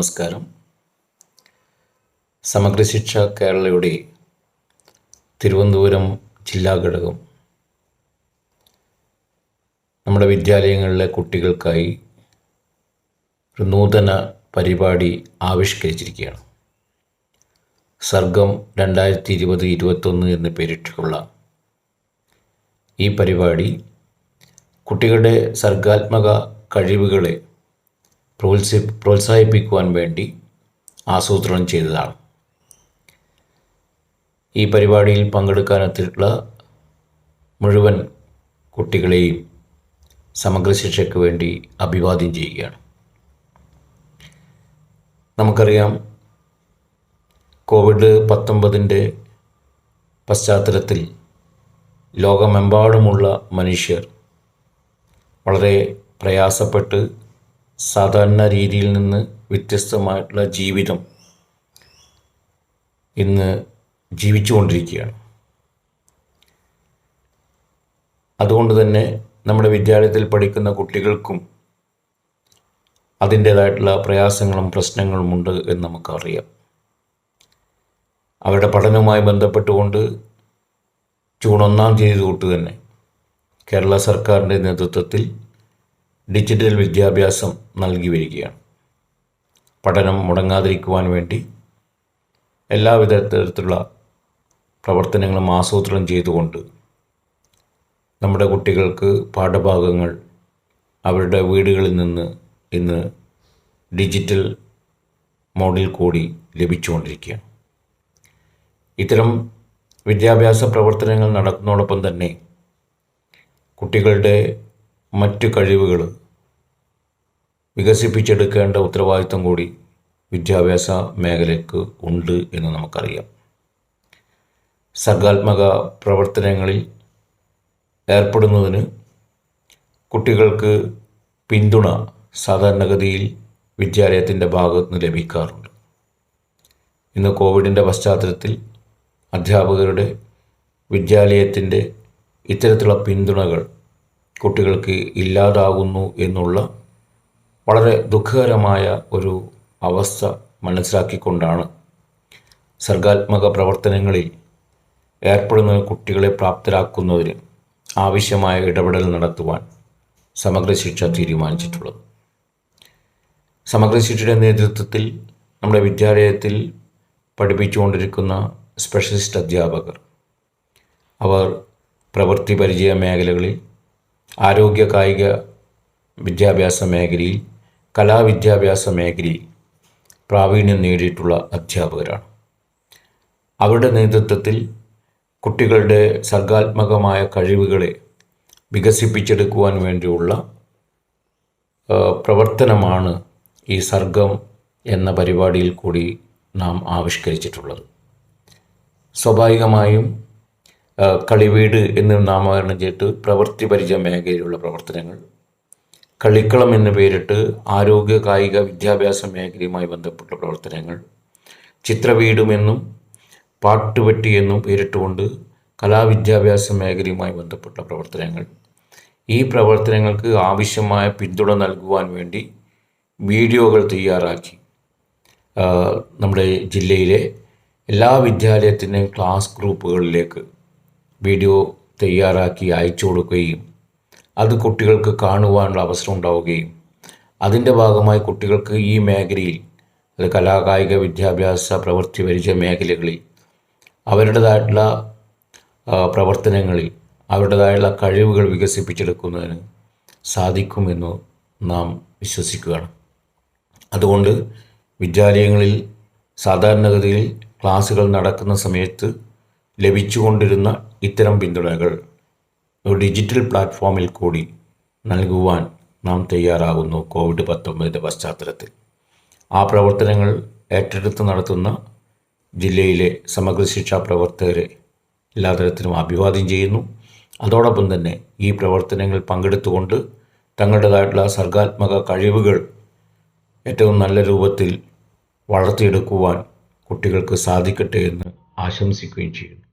നമസ്കാരം. സമഗ്ര ശിക്ഷ കേരളയുടെ തിരുവനന്തപുരം ജില്ലാ ഘടകം നമ്മുടെ വിദ്യാലയങ്ങളിലെ കുട്ടികൾക്കായി ഒരു നൂതന പരിപാടി ആവിഷ്കരിച്ചിരിക്കുകയാണ്. സർഗം 2020-21 എന്ന് പേരിട്ടിട്ടുള്ള ഈ പരിപാടി കുട്ടികളുടെ സർഗാത്മക കഴിവുകളെ പ്രോത്സാഹിപ്പിക്കുവാൻ വേണ്ടി ആസൂത്രണം ചെയ്തതാണ്. ഈ പരിപാടിയിൽ പങ്കെടുക്കാനെത്തിയിട്ടുള്ള മുഴുവൻ കുട്ടികളെയും സമഗ്ര ശിക്ഷയ്ക്ക് വേണ്ടി അഭിവാദ്യം ചെയ്യുകയാണ്. നമുക്കറിയാം, COVID-19 പശ്ചാത്തലത്തിൽ ലോകമെമ്പാടുമുള്ള മനുഷ്യർ വളരെ പ്രയാസപ്പെട്ട് സാധാരണ രീതിയിൽ നിന്ന് വ്യത്യസ്തമായിട്ടുള്ള ജീവിതം ഇന്ന് ജീവിച്ചുകൊണ്ടിരിക്കുകയാണ്. അതുകൊണ്ട് തന്നെ നമ്മുടെ വിദ്യാലയത്തിൽ പഠിക്കുന്ന കുട്ടികൾക്കും അതിൻ്റേതായിട്ടുള്ള പ്രയാസങ്ങളും പ്രശ്നങ്ങളുമുണ്ട് എന്ന് നമുക്കറിയാം. അവരുടെ പഠനവുമായി ബന്ധപ്പെട്ടുകൊണ്ട് ജൂൺ 1 തൊട്ട് തന്നെ കേരള സർക്കാരിൻ്റെ നേതൃത്വത്തിൽ ഡിജിറ്റൽ വിദ്യാഭ്യാസം നൽകി വരികയാണ്. പഠനം മുടങ്ങാതിരിക്കുവാൻ വേണ്ടി എല്ലാവിധ തരത്തിലുള്ള പ്രവർത്തനങ്ങളും ആസൂത്രണം ചെയ്തുകൊണ്ട് നമ്മുടെ കുട്ടികൾക്ക് പാഠഭാഗങ്ങൾ അവരുടെ വീടുകളിൽ നിന്ന് ഇന്ന് ഡിജിറ്റൽ മോഡിൽ കൂടി ലഭിച്ചുകൊണ്ടിരിക്കുകയാണ്. ഇത്തരം വിദ്യാഭ്യാസ പ്രവർത്തനങ്ങൾ നടക്കുന്നതോടൊപ്പം തന്നെ കുട്ടികളുടെ മറ്റ് കഴിവുകൾ വികസിപ്പിച്ചെടുക്കേണ്ട ഉത്തരവാദിത്വം കൂടി വിദ്യാഭ്യാസ മേഖലയ്ക്ക് ഉണ്ട് എന്ന് നമുക്കറിയാം. സർഗാത്മക പ്രവർത്തനങ്ങളിൽ ഏർപ്പെടുന്നതിന് കുട്ടികൾക്ക് പിന്തുണ സാധാരണഗതിയിൽ വിദ്യാലയത്തിൻ്റെ ഭാഗത്തു നിന്ന് ലഭിക്കാറുണ്ട്. ഇന്ന് കോവിഡിൻ്റെ പശ്ചാത്തലത്തിൽ അധ്യാപകരുടെ വിദ്യാലയത്തിൻ്റെ ഇത്തരത്തിലുള്ള പിന്തുണകൾ കുട്ടികൾക്ക് ഇല്ലാതാകുന്നു എന്നുള്ള വളരെ ദുഃഖകരമായ ഒരു അവസ്ഥ മനസ്സിലാക്കിക്കൊണ്ടാണ് സർഗാത്മക പ്രവർത്തനങ്ങളിൽ ഏർപ്പെടുന്ന കുട്ടികളെ പ്രാപ്തരാക്കുന്നതിന് ആവശ്യമായ ഇടപെടൽ നടത്തുവാൻ സമഗ്ര ശിക്ഷ തീരുമാനിച്ചിട്ടുള്ളത്. സമഗ്ര ശിക്ഷയുടെ നേതൃത്വത്തിൽ നമ്മുടെ വിദ്യാലയത്തിൽ പഠിപ്പിച്ചുകൊണ്ടിരിക്കുന്ന സ്പെഷ്യലിസ്റ്റ് അധ്യാപകർ അവർ പ്രവൃത്തി പരിചയ മേഖലകളിൽ, ആരോഗ്യ കായിക വിദ്യാഭ്യാസ മേഖലയിൽ, കലാവിദ്യാഭ്യാസ മേഖലയിൽ പ്രാവീണ്യം നേടിയിട്ടുള്ള അധ്യാപകരാണ്. അവരുടെ നേതൃത്വത്തിൽ കുട്ടികളുടെ സർഗാത്മകമായ കഴിവുകളെ വികസിപ്പിച്ചെടുക്കുവാൻ വേണ്ടിയുള്ള പ്രവർത്തനമാണ് ഈ സർഗം എന്ന പരിപാടിയിൽ കൂടി നാം ആവിഷ്കരിച്ചിട്ടുള്ളത്. സ്വാഭാവികമായും കളിവീട് എന്ന് നാമകരണം ചെയ്തിട്ട് പ്രവൃത്തി പരിചയ മേഖലയിലുള്ള പ്രവർത്തനങ്ങൾ, കളിക്കളം എന്ന് പേരിട്ട് ആരോഗ്യ കായിക വിദ്യാഭ്യാസ മേഖലയുമായി ബന്ധപ്പെട്ട പ്രവർത്തനങ്ങൾ, ചിത്രവീടുമെന്നും പാട്ടുപെട്ടി എന്നും പേരിട്ടുകൊണ്ട് കലാവിദ്യാഭ്യാസ മേഖലയുമായി ബന്ധപ്പെട്ട പ്രവർത്തനങ്ങൾ, ഈ പ്രവർത്തനങ്ങൾക്ക് ആവശ്യമായ പിന്തുണ നൽകുവാൻ വേണ്ടി വീഡിയോകൾ തയ്യാറാക്കി നമ്മുടെ ജില്ലയിലെ എല്ലാ വിദ്യാലയത്തിൻ്റെയും ക്ലാസ് ഗ്രൂപ്പുകളിലേക്ക് വീഡിയോ തയ്യാറാക്കി അയച്ചു കൊടുക്കുകയും അത് കുട്ടികൾക്ക് കാണുവാനുള്ള അവസരം ഉണ്ടാവുകയും അതിൻ്റെ ഭാഗമായി കുട്ടികൾക്ക് ഈ മേഖലയിൽ, അത് കലാകായിക വിദ്യാഭ്യാസ പ്രവൃത്തി പരിചയ മേഖലകളിൽ അവരുടേതായിട്ടുള്ള പ്രവർത്തനങ്ങളിൽ അവരുടേതായുള്ള കഴിവുകൾ വികസിപ്പിച്ചെടുക്കുന്നതിന് സാധിക്കുമെന്ന് നാം വിശ്വസിക്കുകയാണ്. അതുകൊണ്ട് വിദ്യാലയങ്ങളിൽ സാധാരണഗതിയിൽ ക്ലാസ്സുകൾ നടക്കുന്ന സമയത്ത് ലഭിച്ചുകൊണ്ടിരുന്ന ഇത്തരം പിന്തുണകൾ ഒരു ഡിജിറ്റൽ പ്ലാറ്റ്ഫോമിൽ കൂടി നൽകുവാൻ നാം തയ്യാറാകുന്നു. COVID-19 പശ്ചാത്തലത്തിൽ ആ പ്രവർത്തനങ്ങൾ ഏറ്റെടുത്ത് നടത്തുന്ന ജില്ലയിലെ സമഗ്ര ശിക്ഷാ പ്രവർത്തകരെ എല്ലാ തരത്തിലും അഭിവാദ്യം ചെയ്യുന്നു. അതോടൊപ്പം തന്നെ ഈ പ്രവർത്തനങ്ങൾ പങ്കെടുത്തുകൊണ്ട് തങ്ങളുടേതായിട്ടുള്ള സർഗാത്മക കഴിവുകൾ ഏറ്റവും നല്ല രൂപത്തിൽ വളർത്തിയെടുക്കുവാൻ കുട്ടികൾക്ക് സാധിക്കട്ടെ എന്ന് ആശംസിക്കുകയും ചെയ്യുന്നു.